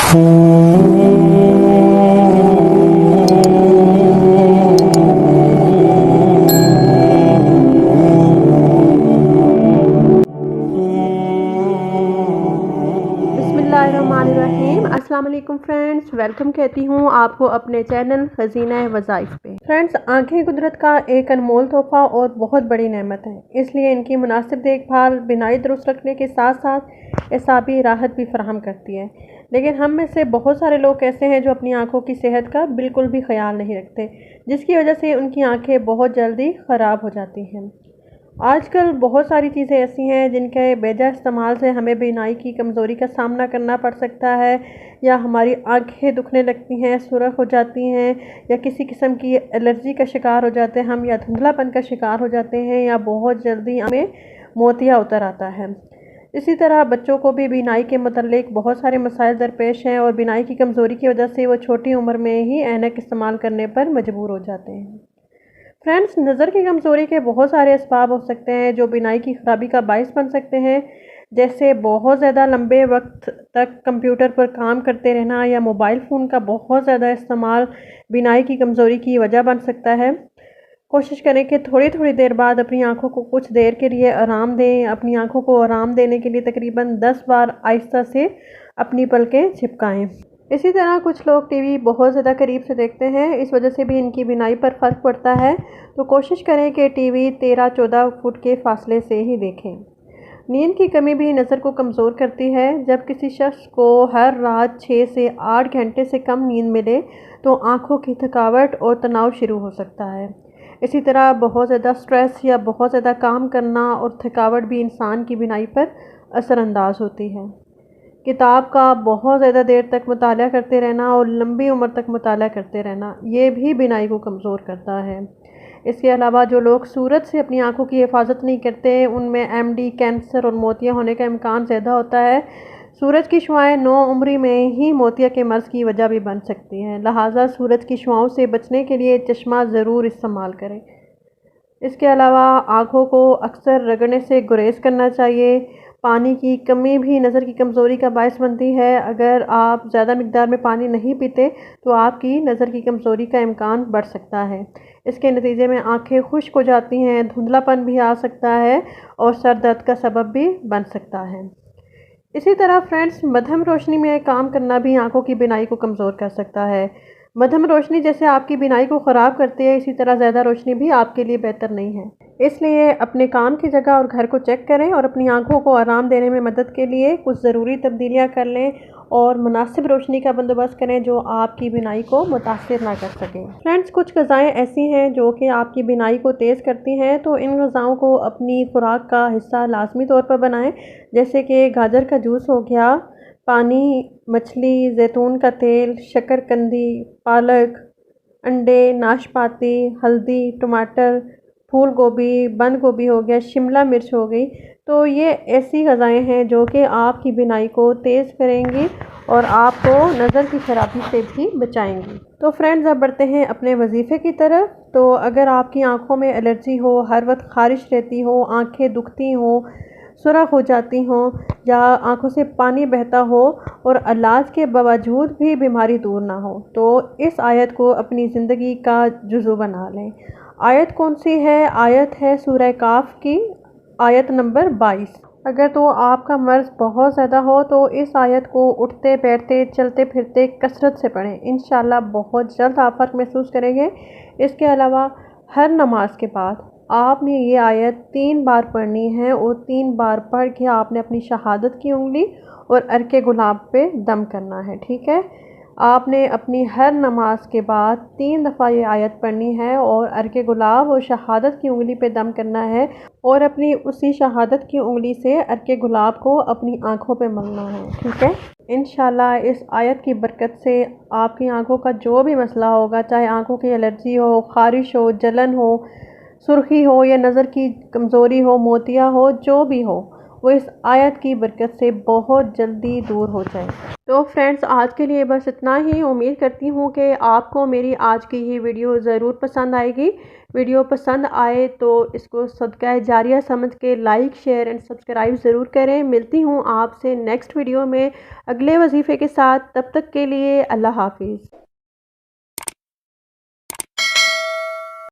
बिस्मिल्लाहिर्रहमानिर्रहीम। अस्सलाम वालेकुम फ्रेंड्स, वेलकम कहती हूँ आपको अपने चैनल खजीना वज़ाइफ पे। फ्रेंड्स, आंखें कुदरत का एक अनमोल तोहफा और बहुत बड़ी नेमत है, इसलिए इनकी मुनासिब देखभाल बिनाई दुरुस्त रखने के साथ साथ एसाबी राहत भी फराहम करती है। लेकिन हम में से बहुत सारे लोग ऐसे हैं जो अपनी आंखों की सेहत का बिल्कुल भी ख्याल नहीं रखते, जिसकी वजह से उनकी आंखें बहुत जल्दी ख़राब हो जाती हैं। आजकल बहुत सारी चीज़ें ऐसी हैं जिनके बेजा इस्तेमाल से हमें बीनाई की कमज़ोरी का सामना करना पड़ सकता है, या हमारी आंखें दुखने लगती हैं, सुर्ख हो जाती हैं, या किसी किस्म की एलर्जी का शिकार हो जाते हैं हम, या धुंधलापन का शिकार हो जाते हैं, या बहुत जल्दी हमें मोतिया उतर आता है। इसी तरह बच्चों को भी बीनाई के मुतल्लिक बहुत सारे मसाइल दरपेश हैं और बीनाई की कमज़ोरी की वजह से वो छोटी उम्र में ही ऐनक इस्तेमाल करने पर मजबूर हो जाते हैं। फ्रेंड्स, नज़र की कमज़ोरी के बहुत सारे असबाब हो सकते हैं जो बीनाई की ख़राबी का बायस बन सकते हैं, जैसे बहुत ज़्यादा लंबे वक्त तक कंप्यूटर पर काम करते रहना या मोबाइल फ़ोन का बहुत ज़्यादा इस्तेमाल बीनाई की कमज़ोरी की वजह बन सकता है। कोशिश करें कि थोड़ी थोड़ी देर बाद अपनी आँखों को कुछ देर के लिए आराम दें। अपनी आँखों को आराम देने के लिए तकरीबन 10 बार आहिस्ता से अपनी पलकें झपकाएं। इसी तरह कुछ लोग टीवी बहुत ज़्यादा करीब से देखते हैं, इस वजह से भी इनकी बीनाई पर फ़र्क पड़ता है। तो कोशिश करें कि टीवी 13-14 फुट के फासले से ही देखें। नींद की कमी भी नज़र को कमज़ोर करती है। जब किसी शख्स को हर रात 6 से 8 घंटे से कम नींद मिले तो आँखों की थकावट और तनाव शुरू हो सकता है। इसी तरह बहुत ज़्यादा स्ट्रेस या बहुत ज़्यादा काम करना और थकावट भी इंसान की बीनाई पर असरअंदाज होती है। किताब का बहुत ज़्यादा देर तक मुताला करते रहना और लंबी उम्र तक मुताला करते रहना, ये भी बीनाई को कमज़ोर करता है। इसके अलावा जो लोग सूरज से अपनी आँखों की हिफाजत नहीं करते, उनमें एमडी, कैंसर और मोतिया होने का इम्कान ज़्यादा होता है। सूरज की शुआएँ नौउम्री में ही मोतिया के मर्ज़ की वजह भी बन सकती हैं, लिहाजा सूरज की शुआओं से बचने के लिए चश्मा ज़रूर इस्तेमाल करें। इसके अलावा आँखों को अक्सर रगड़ने से गुरेज करना चाहिए। पानी की कमी भी नज़र की कमज़ोरी का बायस बनती है। अगर आप ज़्यादा मिक़दार में पानी नहीं पीते तो आपकी नज़र की कमज़ोरी का इम्कान बढ़ सकता है। इसके नतीजे में आँखें खुश्क हो जाती हैं, धुंधलापन भी आ सकता है और सर दर्द का सबब भी बन सकता है। इसी तरह फ्रेंड्स, मध्यम रोशनी में काम करना भी आँखों की बीनाई को कमज़ोर कर सकता है। मध्यम रोशनी जैसे आपकी बीनाई को ख़राब करती है, इसी तरह ज़्यादा रोशनी भी आपके लिए बेहतर नहीं है। इसलिए अपने काम की जगह और घर को चेक करें और अपनी आँखों को आराम देने में मदद के लिए कुछ ज़रूरी तब्दीलियाँ कर लें और मुनासिब रोशनी का बंदोबस्त करें जो आपकी बीनाई को मुतासिर ना कर सकें। फ्रेंड्स, कुछ ग़िज़ाएँ ऐसी हैं जो कि आपकी बीनाई को तेज़ करती हैं, तो इन ग़िज़ाओं को अपनी खुराक का हिस्सा लाज़मी तौर पर बनाएँ, जैसे कि गाजर का जूस हो गया, पानी, मछली, जैतून का तेल, शकरकंदी, पालक, अंडे, नाशपाती, हल्दी, टमाटर, फूल गोभी, बंद गोभी हो गया, शिमला मिर्च हो गई। तो ये ऐसी ग़िज़ाएँ हैं जो कि आपकी बीनाई को तेज़ करेंगी और आपको नज़र की ख़राबी से भी बचाएंगी। तो फ्रेंड्स, अब बढ़ते हैं अपने वजीफ़े की तरफ। तो अगर आपकी आँखों में एलर्जी हो, हर वक्त ख़ारिश रहती हो, आँखें दुखती हों, सुर्ख हो जाती हों, या आँखों से पानी बहता हो और इलाज के बावजूद भी बीमारी दूर ना हो, तो इस आयत को अपनी ज़िंदगी का जुज़ू बना लें। आयत कौन सी है? आयत है सूरह काफ की आयत नंबर 22। अगर तो आपका मर्ज़ बहुत ज़्यादा हो तो इस आयत को उठते बैठते चलते फिरते कसरत से पढ़ें। इंशाअल्लाह बहुत जल्द आप फ़र्क महसूस करेंगे। इसके अलावा हर नमाज के बाद आपने ये आयत 3 बार पढ़नी है और 3 बार पढ़ के आपने अपनी शहादत की उंगली और अर्के गुलाब पे दम करना है, ठीक है। आपने अपनी हर नमाज के बाद 3 दफ़ा ये आयत पढ़नी है और अर्के गुलाब और शहादत की उंगली पे दम करना है और अपनी उसी शहादत की उंगली से अर्के गुलाब को अपनी आँखों पे मलना है, ठीक है। इंशाल्लाह इस आयत की बरकत से आपकी आँखों का जो भी मसला होगा, चाहे आँखों की एलर्जी हो, ख़ारिश हो, जलन हो, सुर्खी हो या नज़र की कमज़ोरी हो, मोतिया हो, जो भी हो, वो इस आयत की बरकत से बहुत जल्दी दूर हो जाए। तो फ्रेंड्स, आज के लिए बस इतना ही। उम्मीद करती हूँ कि आपको मेरी आज की ये वीडियो ज़रूर पसंद आएगी। वीडियो पसंद आए तो इसको सदका जारिया समझ के लाइक, शेयर एंड सब्सक्राइब ज़रूर करें। मिलती हूँ आपसे नेक्स्ट वीडियो में अगले वजीफ़े के साथ। तब तक के लिए अल्लाह हाफिज़।